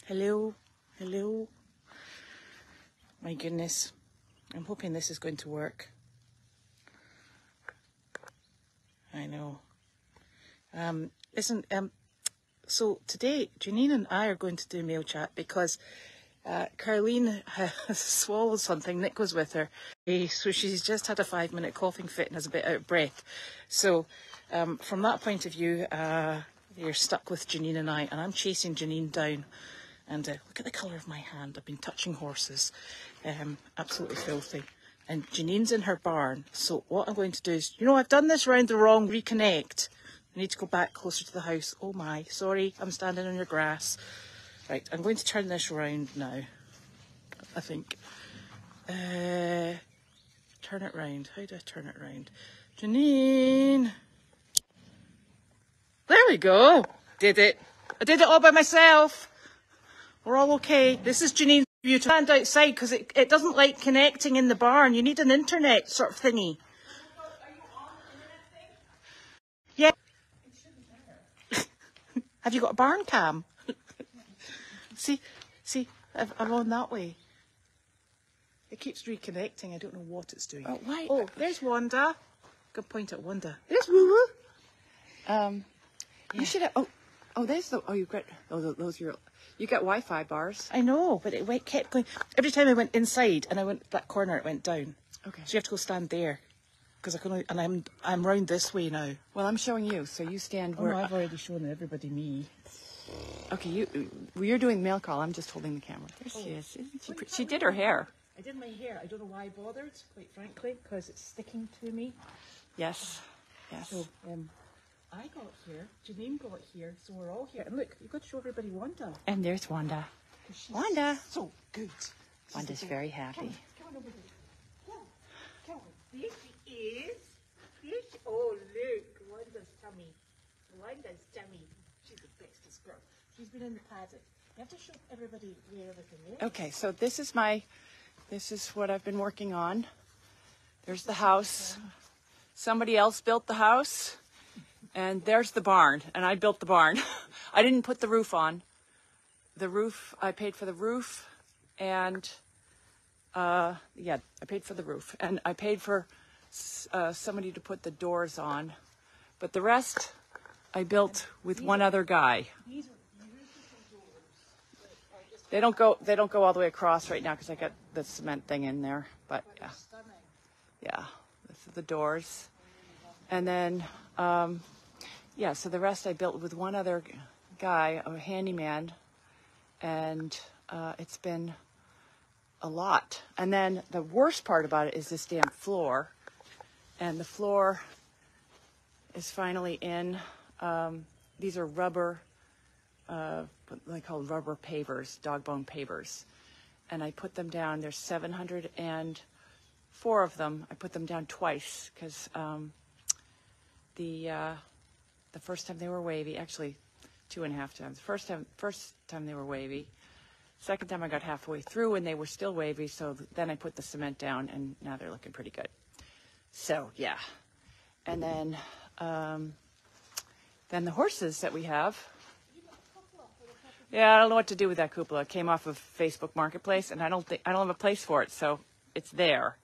Hello, hello. My goodness, I'm hoping this is going to work. I know. Listen, so today Janine and I are going to do mail chat because Carlene has swallowed something. Nick was with her. So she's just had a 5-minute coughing fit and is a bit out of breath. So from that point of view, you're stuck with Janine and I, and I'm chasing Janine down. And look at the colour of my hand. I've been touching horses. Absolutely filthy. And Janine's in her barn. So what I'm going to do is, you know, I've done this round the wrong, reconnect. I need to go back closer to the house. Oh my, sorry, I'm standing on your grass. Right, I'm going to turn this round now, I think. Turn it round. How do I turn it round? Janine! There we go. Did it. I did it all by myself. We're all okay. This is Janine's view. Stand outside because it doesn't like connecting in the barn. You need an internet sort of thingy. Are you on the internet thing? Yeah. It shouldn't matter. Have you got a barn cam? See, I'm on that way. It keeps reconnecting. I don't know what it's doing. Oh, why? Oh, there's Wanda. Good point at Wanda. There's Woo Woo. Yeah. You should have. Oh, there's the. Oh, you've got. Oh, those are. You got Wi-Fi bars. I know, but it kept going. Every time I went inside and I went that corner, it went down. Okay. So you have to go stand there, because I can only, and I'm round this way now. Well, I'm showing you, so you stand Oh, where. no, I've already shown everybody me. Okay, you're doing mail call. I'm just holding the camera. There she is. Isn't she? She did her hair. I did my hair. I don't know why I bothered, quite frankly, because it's sticking to me. Yes. Yes. So I got here, Janine got here, so we're all here. And look, you've got to show everybody Wanda. And there's Wanda. She's Wanda. so good. Wanda's very happy. Come on over here. Come on. There she is. Oh, look. Wanda's tummy. Wanda's tummy. She's the bestest girl. She's been in the paddock. You have to show everybody where everything is. Okay, so this is what I've been working on. There's the house. Somebody else built the house. And there's the barn, and I built the barn. I didn't put the roof on. The roof, I paid for the roof, and I paid for the roof. And I paid for somebody to put the doors on. But the rest, I built with one other guy. They don't go all the way across right now because I got the cement thing in there. But yeah, yeah, this is the doors, and then. Yeah, so the rest I built with one other guy, a handyman, and it's been a lot. And then the worst part about it is this damn floor. And the floor is finally in. These are rubber, what they call rubber pavers, dog bone pavers. And I put them down. There's 704 of them. I put them down twice because the first time they were wavy, actually 2.5 times. First time they were wavy. Second time I got halfway through and they were still wavy, so then I put the cement down and now they're looking pretty good. So yeah. And then the horses that we have. Yeah, I don't know what to do with that cupola. It came off of Facebook Marketplace and I don't have a place for it, so it's there.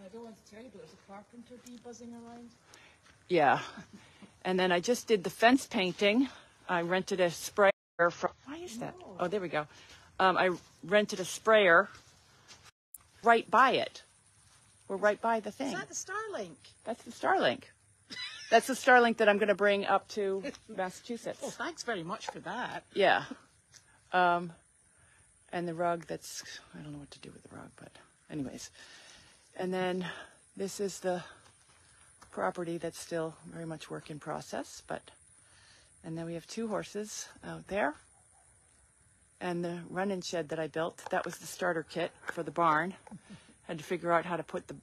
I don't want to tell you, but there's a carpenter bee buzzing around. Yeah. And then I just did the fence painting. I rented a sprayer from... Why is that? No. Oh, there we go. I rented a sprayer right by it. We're right by the thing. Is that the Starlink? That's the Starlink. That's the Starlink that I'm going to bring up to Massachusetts. Oh, thanks very much for that. Yeah. And the rug that's... I don't know what to do with the rug, but anyways. And then this is the... property that's still very much work in process, and then we have 2 horses out there, and the run-in shed that I built, that was the starter kit for the barn. Had to figure out how to put the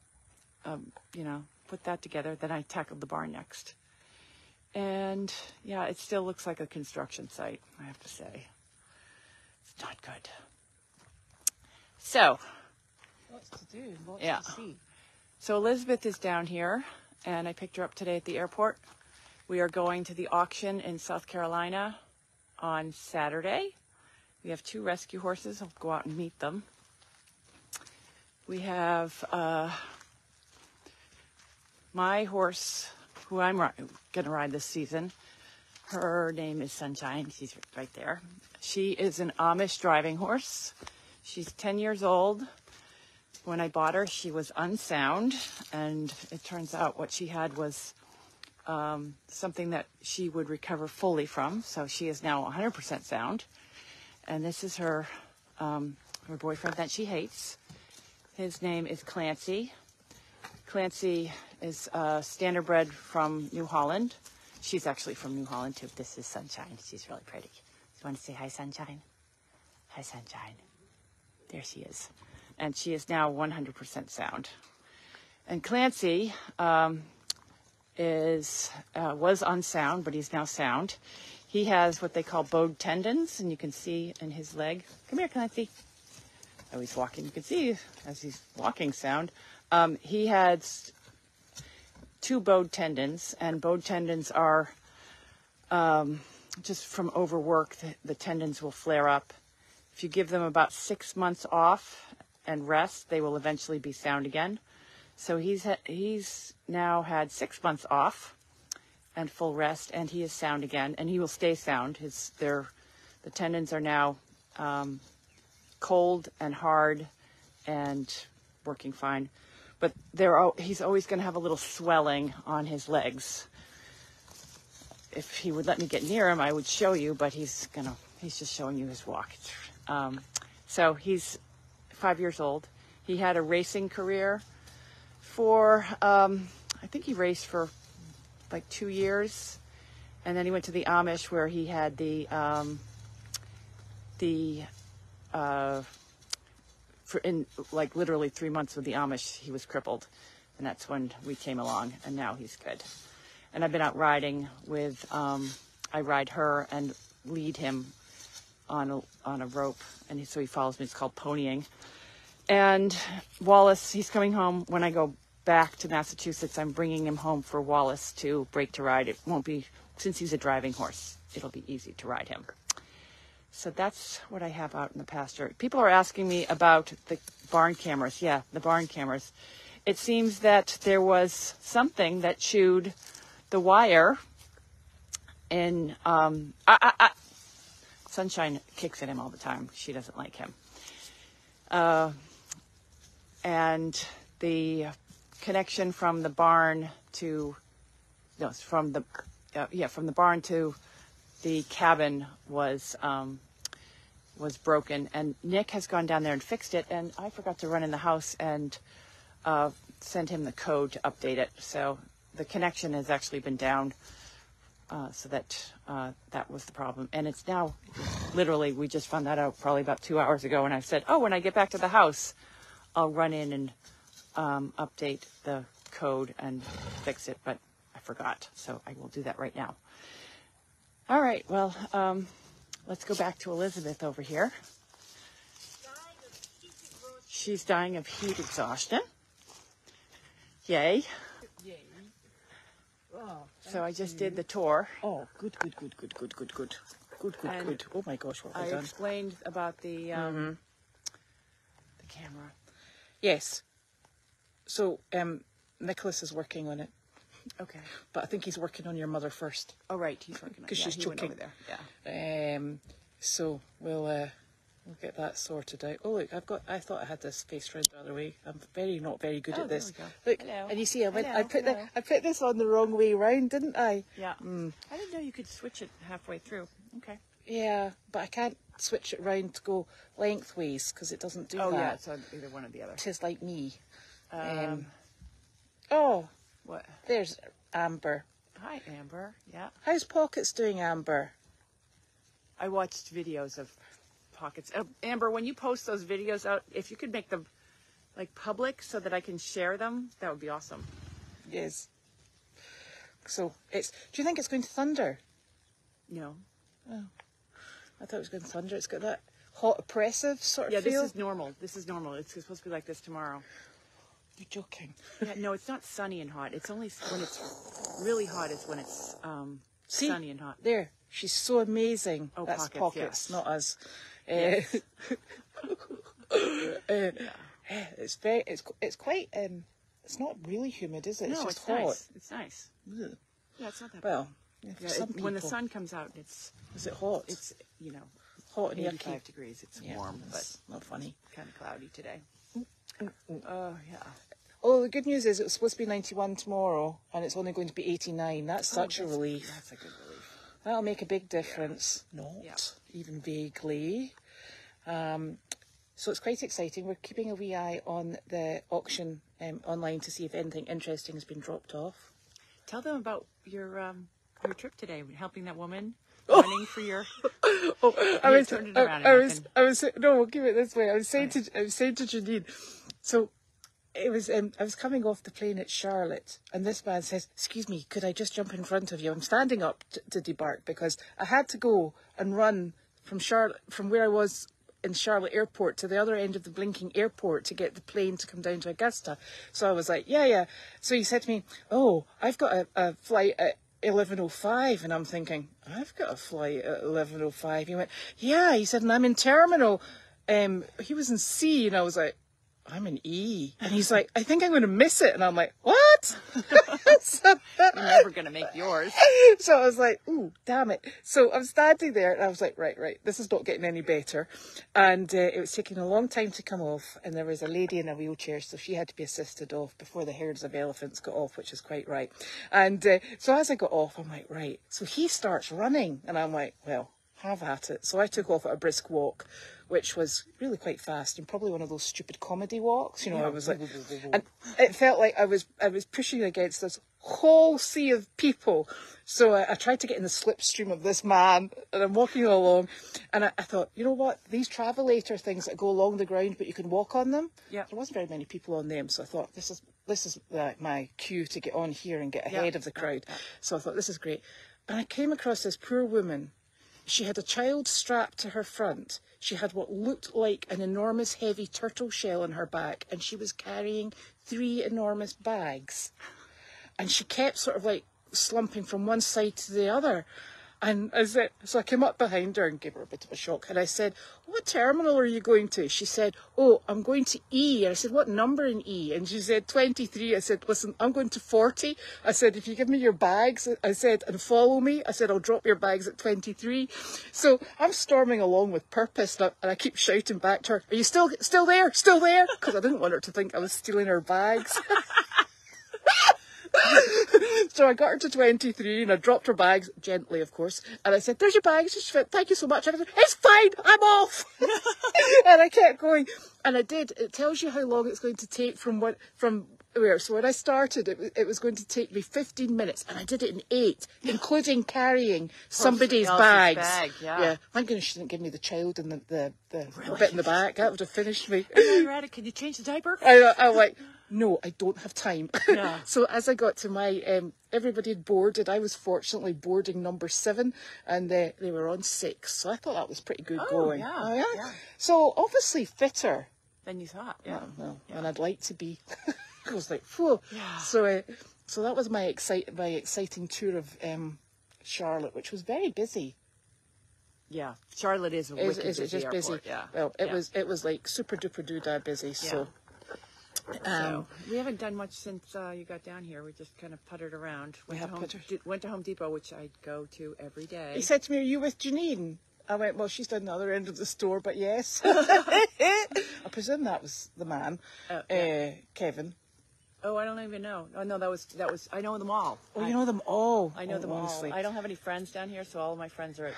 put that together. Then I tackled the barn next, and yeah, it still looks like a construction site, I have to say. It's not good. So Lots to do, lots to see. So Elizabeth is down here, and I picked her up today at the airport We are going to the auction in South Carolina on Saturday. We have 2 rescue horses. I'll go out and meet them. We have my horse, who I'm going to ride this season. Her name is Sunshine. She's right there. She is an Amish driving horse. She's 10 years old. When I bought her, she was unsound, and it turns out what she had was something that she would recover fully from. So she is now 100% sound. And this is her boyfriend that she hates. His name is Clancy. Clancy is standardbred from New Holland. She's actually from New Holland too. This is Sunshine. She's really pretty. You want to say hi, Sunshine? Hi, Sunshine. There she is. And she is now 100% sound. And Clancy was unsound, but he's now sound. He has what they call bowed tendons, and you can see in his leg. Come here, Clancy. Oh, he's walking. You can see as he's walking sound. He has 2 bowed tendons, and bowed tendons are just from overwork. The tendons will flare up. If you give them about 6 months off and rest, they will eventually be sound again. So he's now had 6 months off and full rest, and he is sound again, and he will stay sound. The tendons are now cold and hard and working fine. But he's always going to have a little swelling on his legs. If he would let me get near him, I would show you, but he's just showing you his walk. So he's 5 years old. He had a racing career for, I think he raced for like 2 years. And then he went to the Amish, where he had in like literally 3 months with the Amish, he was crippled. And that's when we came along, and now he's good. And I've been out riding with, I ride her and lead him on a rope. And so he follows me. It's called ponying. And Wallace, he's coming home. When I go back to Massachusetts, I'm bringing him home for Wallace to break to ride. It won't be, since he's a driving horse, it'll be easy to ride him. So that's what I have out in the pasture. People are asking me about the barn cameras. Yeah, the barn cameras. It seems that there was something that chewed the wire, and Sunshine kicks at him all the time. She doesn't like him. And the connection from the barn to, from the barn to the cabin was broken, and Nick has gone down there and fixed it, and I forgot to run in the house and send him the code to update it. So the connection has actually been down, so that was the problem. And it's now, literally, we just found that out probably about 2 hours ago, and I said, oh, when I get back to the house, I'll run in and update the code and fix it, but I forgot, so I will do that right now. All right, well, let's go back to Elizabeth over here. She's dying of heat exhaustion. Yay. Yay. Oh, so I just did the tour. Oh, good. Oh my gosh, what have I done? I explained about the camera. Yes. So, Nicholas is working on it. Okay. But I think he's working on your mother first. Oh, right. He's working on it. Because she's choking. Over there. Yeah. So we'll get that sorted out. Oh, look, I thought I had this face round the other way. I'm not very good at this. Look, hello. And you see, I put this on the wrong way round, didn't I? Yeah. I didn't know you could switch it halfway through. Okay. Yeah, but I can't switch it round to go lengthways because it doesn't do that. Oh, yeah, so either one or the other. 'Tis like me. What? There's Amber. Hi, Amber. Yeah. How's Pockets doing, Amber? I watched videos of Pockets. Amber, when you post those videos out, if you could make them like public so that I can share them, that would be awesome. Yes. So do you think it's going to thunder? No. Oh. I thought it was going to thunder. It's got that hot, oppressive sort of feel. Yeah, this is normal. It's supposed to be like this tomorrow. You're joking. Yeah, no, it's not sunny and hot. It's only when it's really hot is when it's sunny and hot. There, she's so amazing. Oh, that's pockets, pockets, yes. not us. Yes. It's very, it's quite, it's not really humid, is it? No, It's just it's hot. nice. It's nice. Ugh. Yeah, it's not that Well, bad. for Yeah, some people. when the sun comes out, it's Is it hot? it's you know hot and 85 yucky. degrees. It's Yeah, warm, but it's not funny. kind of cloudy today. Oh yeah. Oh, the good news is it's supposed to be 91 tomorrow, and it's only going to be 89. That's such a relief. That's a good relief. That'll make a big difference. Yeah. Not even vaguely. So it's quite exciting. We're keeping a wee eye on the auction online to see if anything interesting has been dropped off. Tell them about your trip today, helping that woman running for your. I was, turned it around. no, we'll give it this way. I was saying to Janine, so it was, I was coming off the plane at Charlotte, and this man says, "Excuse me, could I just jump in front of you?" I'm standing up to debark because I had to go and run from where I was in Charlotte Airport to the other end of the blinking airport to get the plane to come down to Augusta. So I was like, yeah. So he said to me, "Oh, I've got a flight at 11:05, and I'm thinking, I've got a flight at 11:05. He went, "Yeah," he said, "and I'm in terminal." He was in C, and I was like, "I'm in E." And he's like, "I think I'm going to miss it." And I'm like, "What?" You're never going to make yours. So I was like, "Ooh, damn it." So I'm standing there and I was like, right, this is not getting any better. And it was taking a long time to come off. And there was a lady in a wheelchair, so she had to be assisted off before the herds of elephants got off, which is quite right. And so as I got off, I'm like, right. So he starts running and I'm like, well, have at it. So I took off at a brisk walk, which was really quite fast and probably one of those stupid comedy walks. You know, I was like, and it felt like I was pushing against this whole sea of people. So I tried to get in the slipstream of this man, and I'm walking along, and I thought, you know what, these travelator things that go along the ground, but you can walk on them. Yeah. There wasn't very many people on them, so I thought this is my cue to get on here and get ahead of the crowd. So I thought this is great, and I came across this poor woman. She had a child strapped to her front. She had what looked like an enormous heavy turtle shell on her back, and she was carrying 3 enormous bags. And she kept sort of like slumping from one side to the other. And so I came up behind her and gave her a bit of a shock. And I said, "What terminal are you going to?" She said, "Oh, I'm going to E." And I said, "What number in E?" And she said, 23. I said, "Listen, I'm going to 40. I said, if you give me your bags," I said, "and follow me," I said, "I'll drop your bags at 23. So I'm storming along with purpose. And I keep shouting back to her, "Are you still there? Still there?" Because I didn't want her to think I was stealing her bags. So I got her to 23 and I dropped her bags, gently of course, and I said, "There's your bags." She said, "Thank you so much." I said, "It's fine, I'm off." And I kept going, and I did. It tells you how long it's going to take from where. So when I started, it was going to take me 15 minutes, and I did it in 8, including carrying somebody's bags. Yeah. Thank goodness she didn't give me the child and the bit in the back. That would have finished me. Can you change the diaper? I'm like, no, I don't have time. Yeah. So as I got to my, everybody had boarded. I was fortunately boarding number 7, and they were on 6. So I thought that was pretty good going. Yeah. Oh, yeah? Yeah. So obviously fitter. Then you thought, yeah. Well, and I'd like to be. I was like, whoa. Yeah. So that was my exciting tour of Charlotte, which was very busy. Yeah, Charlotte is a wicked Is it just airport. busy? Yeah. Well, it was like super duper doodah busy. So. So we haven't done much since you got down here. We just kind of puttered around. Went to Home Depot, which I go to every day. He said to me, "Are you with Janine?" I went, "Well, she's down the other end of the store, but yes." I presume that was the man, Kevin. Oh, I don't even know. Oh no, that was. I know them all. Oh, you know them all. I know them honestly. all. I don't have any friends down here, so all of my friends are at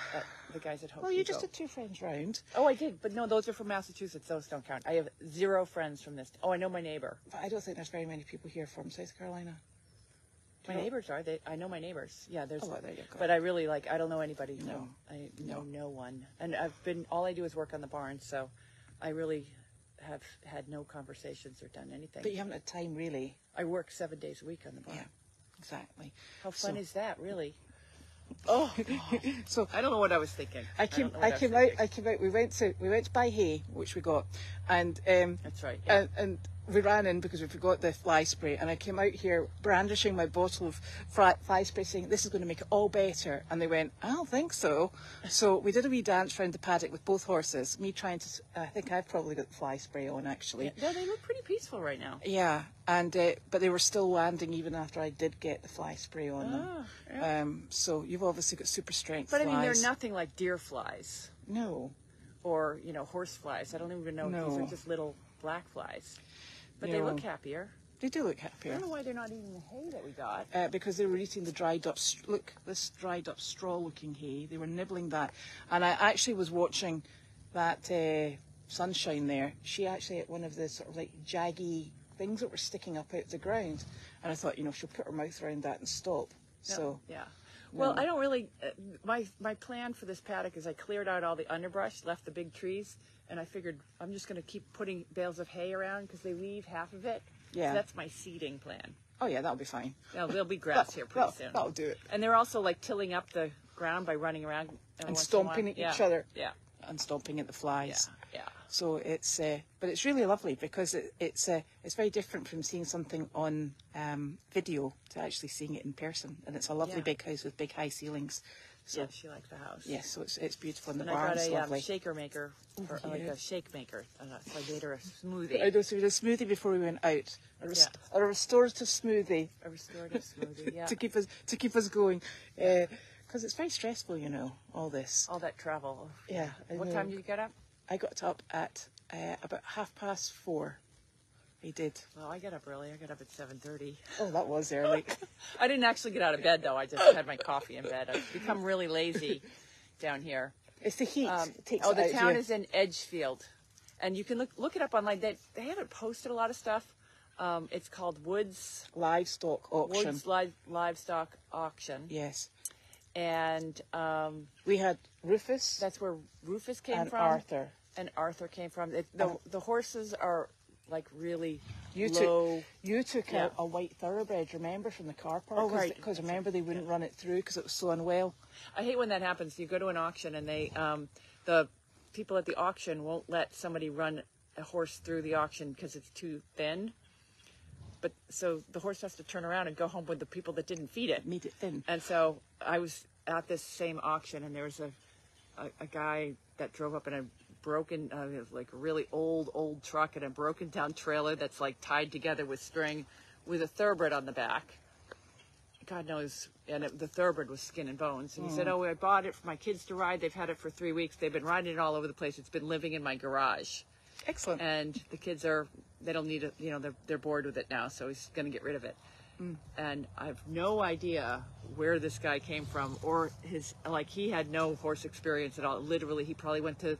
the guys at Home Depot. Well, you just had 2 friends round. Oh, I did, but no, those are from Massachusetts. Those don't count. I have 0 friends from this. Oh, I know my neighbor. But I don't think there's very many people here from South Carolina. My neighbors are. I know my neighbors. Yeah, there's. Oh, well, there you go. But I really I don't know anybody. No. I know no one. And all I do is work on the barn, so I really have had no conversations or done anything. But you haven't had time, really. I work 7 days a week on the barn. Yeah, exactly. How fun is that, really? Oh, so I don't know what I was thinking. I came out. We went to buy hay, which we got, and that's right. Yeah. And we ran in because we forgot the fly spray, and I came out here brandishing my bottle of fly spray saying, this is going to make it all better. And they went, I don't think so. So we did a wee dance around the paddock with both horses, me trying to, I think I've probably got the fly spray on actually. Yeah, they look pretty peaceful right now. Yeah, and but they were still landing even after I did get the fly spray on them. Yeah. So you've obviously got super strength But flies. I mean, they're nothing like deer flies. No. Or, horse flies. I don't even know. No. These are just little black flies. But No. they look happier. They do look I happier. don't know why they're not eating the hay that we got. Because they were eating the dried up, look, this dried up straw looking hay. They were nibbling that. And I actually was watching that Sunshine there. She actually ate one of the sort of like jaggy things that were sticking up out of the ground. And I thought, she'll put her mouth around that and stop. No, So, yeah. Well, I don't really, my plan for this paddock is I cleared out all the underbrush, left the big trees, and I figured I'm just going to keep putting bales of hay around because they leave half of it. Yeah. So that's my seeding plan. oh yeah, that'll be fine. There'll be grass here pretty soon. That'll do it. And they're also like tilling up the ground by running around And stomping at each other. Yeah. And stomping at the flies. Yeah. So it's, but it's really lovely because it's very different from seeing something on video to actually seeing it in person. And it's a lovely big house with big high ceilings. So Yeah, she liked the house. yes, so it's beautiful and the And I got barn's a lovely. shaker maker, or like yeah. a shake maker. So I made her a smoothie. I know, so we had a smoothie before we went out. A restorative smoothie A restorative smoothie, yeah. to keep us going. Because it's very stressful, all this. All that travel. Yeah. I What know. time did you get up? I got up at about 4:30. I did. Well, I get up early. I got up at 7:30. Oh, that was early. I didn't actually get out of bed, though. I just had my coffee in bed. I've become really lazy down here. It's the heat. It takes Oh, it the out of town you. is in Edgefield. And you can look it up online. They haven't posted a lot of stuff. It's called Woods Livestock auction. Livestock Auction. Yes. And We had Rufus that's where Rufus came and from. Arthur. And Arthur came from. The horses are like really You low. took a white thoroughbred, remember, from the car park? Oh, right. Because remember they wouldn't run it through because it was so unwell. I hate when that happens. You go to an auction and the people at the auction won't let somebody run a horse through the auction because it's too thin. But so the horse has to turn around and go home with the people that didn't feed it. Made it thin. And so I was at this same auction, and there was a guy that drove up in a broken, like a really old truck and a broken down trailer that's like tied together with string with a thoroughbred on the back. God knows, and the thoroughbred was skin and bones. And he said, I bought it for my kids to ride. They've had it for 3 weeks. They've been riding it all over the place. It's been living in my garage. Excellent. And the kids they don't need it, they're bored with it now, so he's going to get rid of it. And I have no idea where this guy came from or he had no horse experience at all. Literally, he probably went to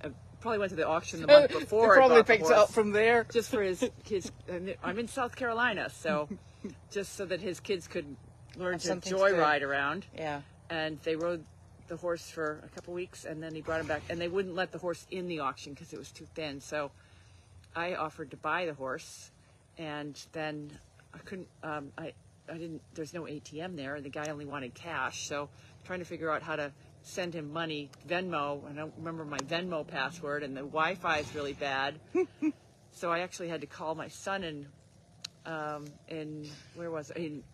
the auction the month before. They probably and bought the picked it horse up from there. just for his and I'm in South Carolina, so just so that his kids could learn to something to joyride around. Yeah. And they rode the horse for a couple weeks, and then he brought him back, and they wouldn't let the horse in the auction because it was too thin. So I offered to buy the horse, and then I couldn't. I didn't. There's no ATM there, and the guy only wanted cash. So trying to figure out how to send him money, Venmo. I don't remember my Venmo password, and the Wi-Fi is really bad. So I actually had to call my son in where was it?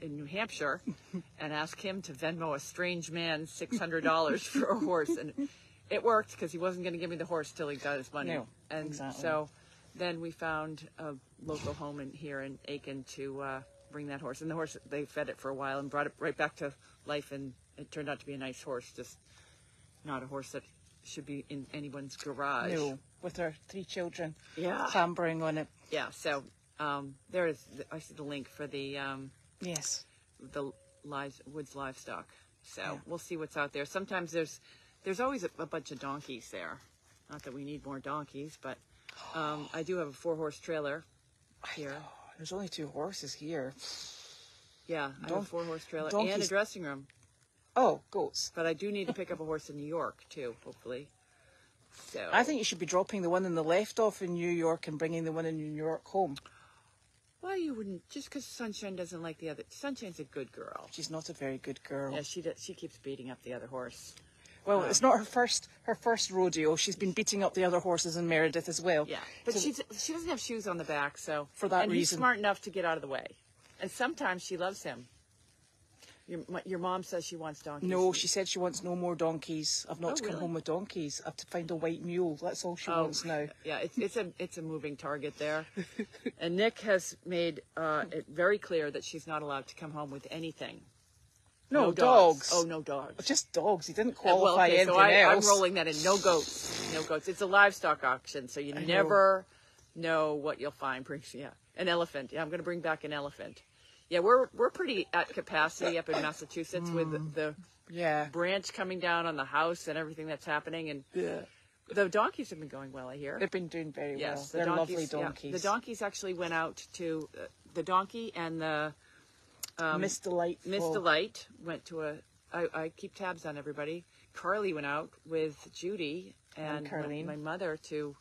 In New Hampshire, and ask him to Venmo a strange man $600 for a horse, and it worked because he wasn't going to give me the horse till he got his money. No, and exactly. So then we found a local home here in Aiken to bring that horse, and the horse, they fed it for a while and brought it right back to life, and it turned out to be a nice horse, just not a horse that should be in anyone's garage. No, with our 3 children Yeah. clambering on it. Yeah. So there is. I see the link for the. Yes. The Woods livestock. So we'll see what's out there. Sometimes there's always a bunch of donkeys there. Not that we need more donkeys, but I do have a 4-horse trailer here. There's only 2 horses here. Yeah, I have a 4-horse trailer and a donkeys- dressing room. Oh, goats. But I do need to pick up a horse in New York too, hopefully. So I think you should be dropping the one in the left off in New York and bringing the one in New York home. Well, you wouldn't, just because Sunshine doesn't like the other. Sunshine's a good girl. She's not a very good girl. Yeah, she keeps beating up the other horse. Well, it's not her first rodeo. She's been beating up the other horses in Meredith as well. Yeah, but So she doesn't have shoes on the back, so For that and reason. he's smart enough to get out of the way. And sometimes she loves him. Your mom says she wants donkeys. No, she said she wants no more donkeys. I've not to come really? home with donkeys. I have to find a white mule. That's all she wants now. Yeah, it's a moving target there. And Nick has made it very clear that she's not allowed to come home with anything. No dogs. Oh, no dogs. Just dogs. He didn't qualify so anything I'm else. rolling that in. No goats. No goats. It's a livestock auction, so you never know what you'll find. Yeah, an elephant. Yeah, I'm going to bring back an elephant. Yeah, we're pretty at capacity up in Massachusetts with the branch coming down on the house and everything that's happening. And the donkeys have been going well, I hear. They've been doing very Yes, well. They're lovely donkeys. Yeah, the donkeys actually went out to the donkey and the Miss Delightful. Miss Delight went to I keep tabs on everybody. Carly went out with Judy and Carlene. my mother to.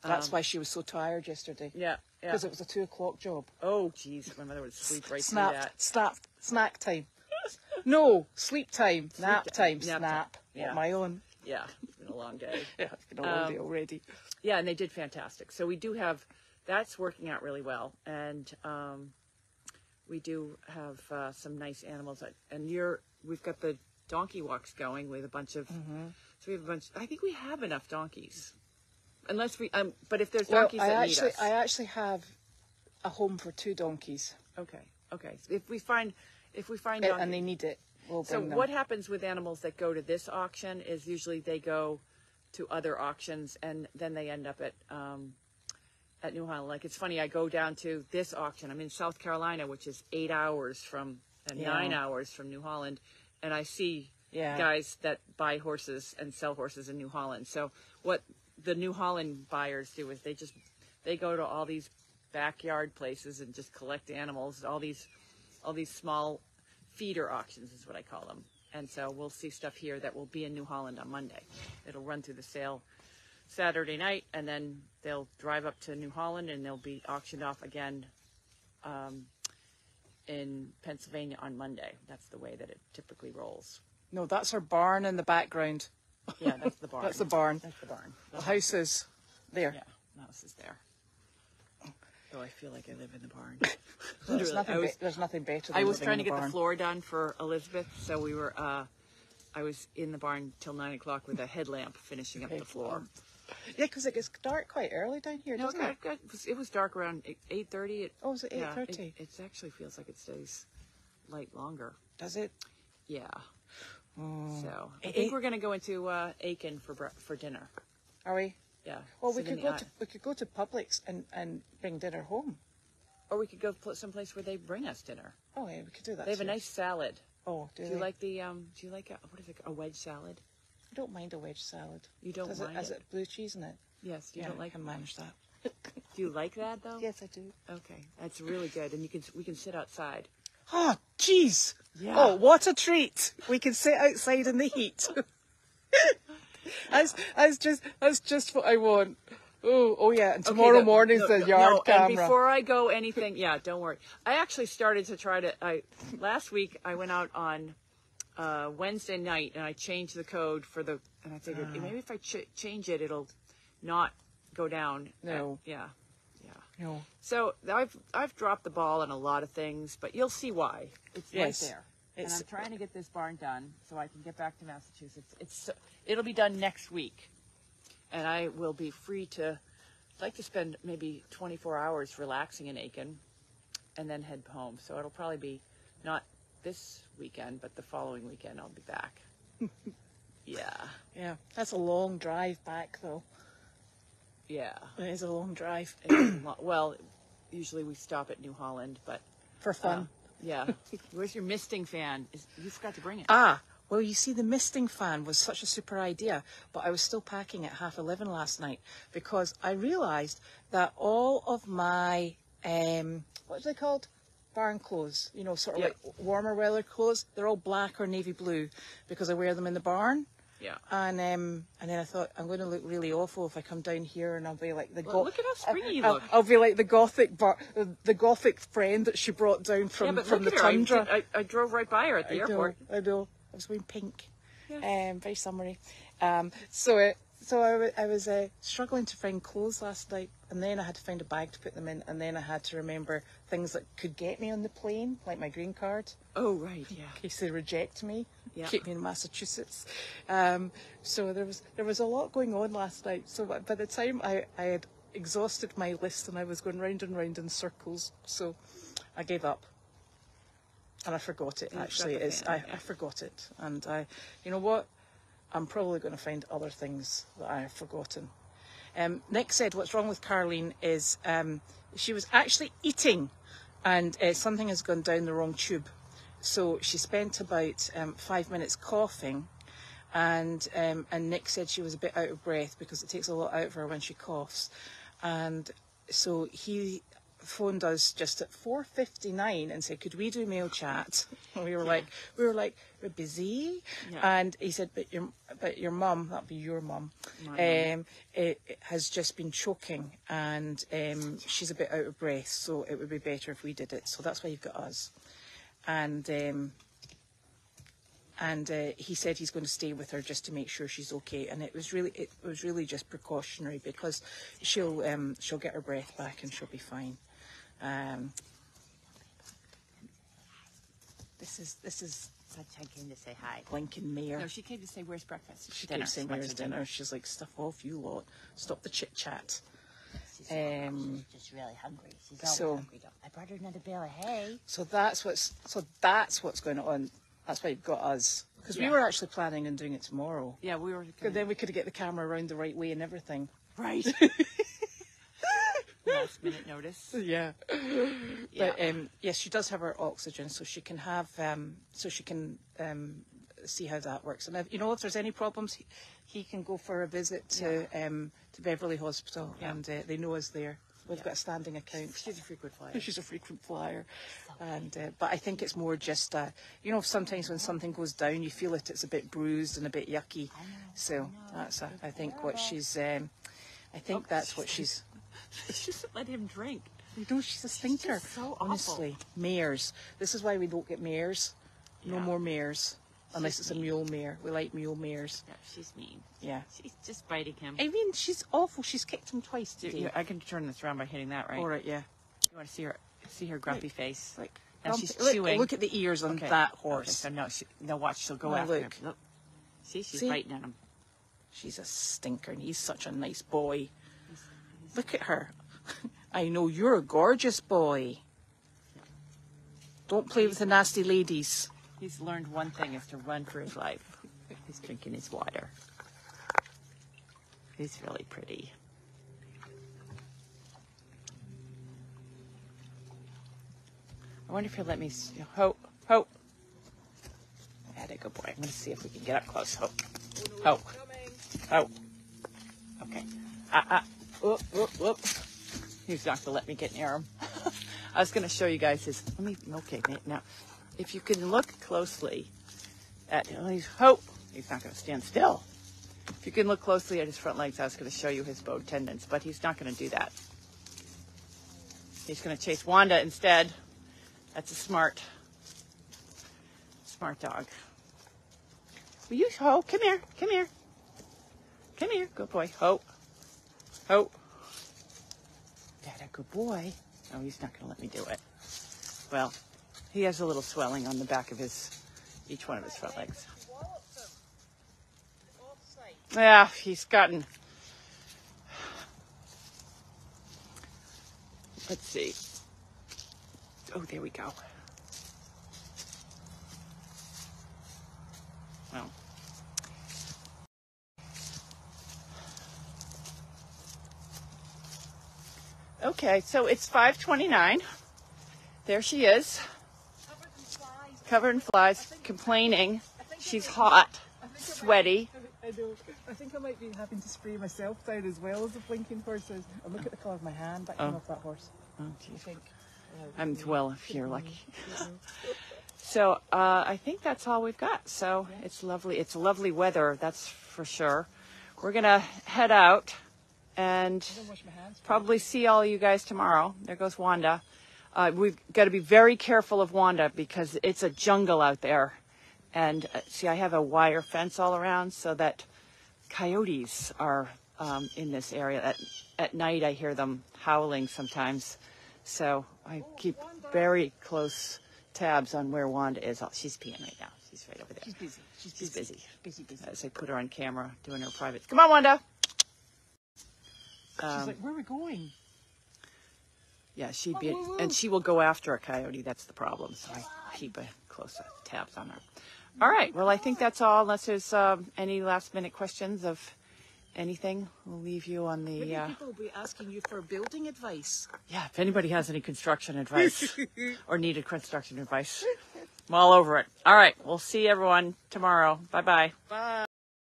That's why she was so tired yesterday. Yeah. Because it was a 2 o'clock job. Oh, jeez, my mother would sleep right through that. Snack time. No, sleep time. Nap time. Nap Snap. time. Yeah. Not my own. Yeah, it's been a long day. Yeah, it's been a long day already. Yeah, and they did fantastic. So we do have, that's working out really well. And we do have some nice animals. And we've got the donkey walks going with a bunch of, so we have a bunch, I think we have enough donkeys. Unless we, but if there's donkeys that need us. I actually have a home for 2 donkeys. Okay. So if we find donkeys. And they need it, we'll bring them. What happens with animals that go to this auction is usually they go to other auctions and then they end up at New Holland. Like, it's funny, I go down to this auction. I'm in South Carolina, which is 8 hours from, 9 hours from New Holland. And I see guys that buy horses and sell horses in New Holland. So what the New Holland buyers do is they go to all these backyard places and just collect animals, all these small feeder auctions is what I call them. And so we'll see stuff here that will be in New Holland on Monday. It'll run through the sale Saturday night, and then they'll drive up to New Holland and they'll be auctioned off again in Pennsylvania on Monday. That's the way that it typically rolls. No, that's her barn in the background. Yeah, that's the barn. That's the barn. That's the barn. The house is there. Yeah, the house is there. Though I feel like I live in the barn. There's nothing better than I was living trying in to the get barn. the floor done for Elizabeth, so we were. I was in the barn till 9 o'clock with a headlamp finishing up the floor. Yeah, because it gets dark quite early down here, doesn't it? It was dark around 8:30. Oh, is it 8:30? Yeah, it actually feels like it stays light longer. Does it? Yeah. Oh. So I think we're going to go into Aiken for dinner. Are we? Yeah. Well, we could go to Publix and bring dinner home. Or we could go someplace where they bring us dinner. Oh, yeah, we could do that. They have too. a nice salad. Oh, do you they? like the do you like what is it, a wedge salad? I don't mind a wedge salad. You don't mind Has it blue cheese in it? Yes, you don't like. I can manage that. Do you like that though? Yes, I do. Okay, that's really good, and we can sit outside. Oh, jeez. Yeah. Oh, what a treat. We can sit outside in the heat. That's just what I want. Oh yeah, and tomorrow morning's the yard camera. And before I go anything, don't worry. I actually started to try to, last week I went out on Wednesday night and I changed the code and I figured maybe if I change it, it'll not go down. No. Yeah. No. So I've dropped the ball on a lot of things, but you'll see why. It's right there. And I'm trying to get this barn done so I can get back to Massachusetts. It'll be done next week. And I will be free I'd like to spend maybe 24 hours relaxing in Aiken and then head home. So it'll probably be not this weekend, but the following weekend I'll be back. Yeah. Yeah, that's a long drive back though. Yeah. It is a long drive. Well, usually we stop at New Holland, but... For fun. Yeah. Where's your misting fan? You forgot to bring it. Well, you see, the misting fan was such a super idea, but I was still packing at 11:30 last night because I realised that all of my, what are they called? Barn clothes, sort of like warmer weather clothes, they're all black or navy blue because I wear them in the barn. Yeah. And then I thought, I'm going to look really awful if I come down here and I'll be like look at how springy you look. I'll be like the gothic friend that she brought down from the tundra. I drove right by her at the airport. I know. I was wearing pink. Very summery. I was struggling to find clothes last night, and then I had to find a bag to put them in, and then I had to remember things that could get me on the plane, like my green card. Oh, right, yeah. In case they reject me, Yeah. keep me in Massachusetts. So there was a lot going on last night. So by the time I had exhausted my list and I was going round and round in circles, so I gave up. And I forgot it, actually. I forgot it. And you know what? I'm probably going to find other things that I have forgotten. Nick said what's wrong with Carlene is she was actually eating and something has gone down the wrong tube. So she spent about 5 minutes coughing, and Nick said she was a bit out of breath because it takes a lot out of her when she coughs. And so he phoned us just at 4:59 and said, could we do mail chat? And we were like, we're busy. Yeah. And he said, but your mum, that'd be your mum, it has just been choking, and she's a bit out of breath, so it would be better if we did it. So that's why you've got us. And he said he's going to stay with her just to make sure she's okay. And it was really just precautionary, because she'll get her breath back and she'll be fine. This is. I came to say hi. Lincoln Mayor. No, she came to say, where's breakfast? She came to say, where's dinner? She's like, stuff off, you lot. Stop the chit chat. She's just really hungry. She's always hungry. I brought her another bale of hay. So that's what's going on. That's why you've got us. Because we were actually planning on doing it tomorrow. Yeah, we were. Then we could get the camera around the right way and everything. Right. Last minute notice. Yeah. But yes, she does have her oxygen, so she can have see how that works. And if there's any problems, he can go for a visit to Beverly Hospital, and they know us there. We've got a standing account. She's a frequent flyer. She's a frequent flyer. And but I think it's more just sometimes when something goes down, you feel it's a bit bruised and a bit yucky. So that's I think what she's. I think that's what she's. She doesn't let him drink. She's a stinker. She's so honestly, awful. Mares. This is why we don't get mares. No more mares. Unless it's a mule mare. We like mule mares. Yeah, she's mean. Yeah. She's just biting him. I mean, she's awful. She's kicked him twice today. I can turn this around by hitting that, right? All right, yeah. You want to see her grumpy face? Like, now she's chewing. Look at the ears on that horse. Okay, so no, watch. She'll go after him. Look. She's biting at him. She's a stinker, and he's such a nice boy. Look at her. I know you're a gorgeous boy. Don't play with the nasty ladies. He's learned one thing, is to run for his life. He's drinking his water. He's really pretty. I wonder if he'll let me see. Hope. Had a good boy. I'm going to see if we can get up close. Hope. Okay. Whoop. He's not going to let me get near him. I was going to show you guys his. Okay, now, if you can look closely at Hope, he's not going to stand still. If you can look closely at his front legs, I was going to show you his bowed tendons, but he's not going to do that. He's going to chase Wanda instead. That's a smart dog. Will you, Hope? Come here. Good boy. Hope. Dad, a good boy. Oh, he's not going to let me do it. Well, he has a little swelling on the back of each one of his front legs. Yeah, he's gotten. Let's see. Oh, there we go. Well. Okay, so it's 5:29. There she is. Covered in flies, complaining. She's hot, sweaty. I know. I think I might be having to spray myself down as well as the blinking horses. And look at the colour of my hand backing off that horse. Oh, geez. Well, if you're lucky. So I think that's all we've got. So it's lovely. It's lovely weather, that's for sure. We're going to head out and probably see all you guys tomorrow. There goes Wanda. We've got to be very careful of Wanda because it's a jungle out there. And see, I have a wire fence all around so that coyotes are in this area. At night, I hear them howling sometimes. So I keep very close tabs on where Wanda is. Oh, she's peeing right now. She's right over there. She's busy. She's busy. Busy. As I put her on camera doing her privates. Come on, Wanda. She's like, where are we going? Yeah, and she will go after a coyote. That's the problem. So I keep a close tabs on her. All right. Well, I think that's all. Unless there's any last minute questions of anything, we'll leave you on the. Maybe people will be asking you for building advice. Yeah, if anybody has any construction advice or needed construction advice, I'm all over it. All right. We'll see everyone tomorrow. Bye-bye. Bye.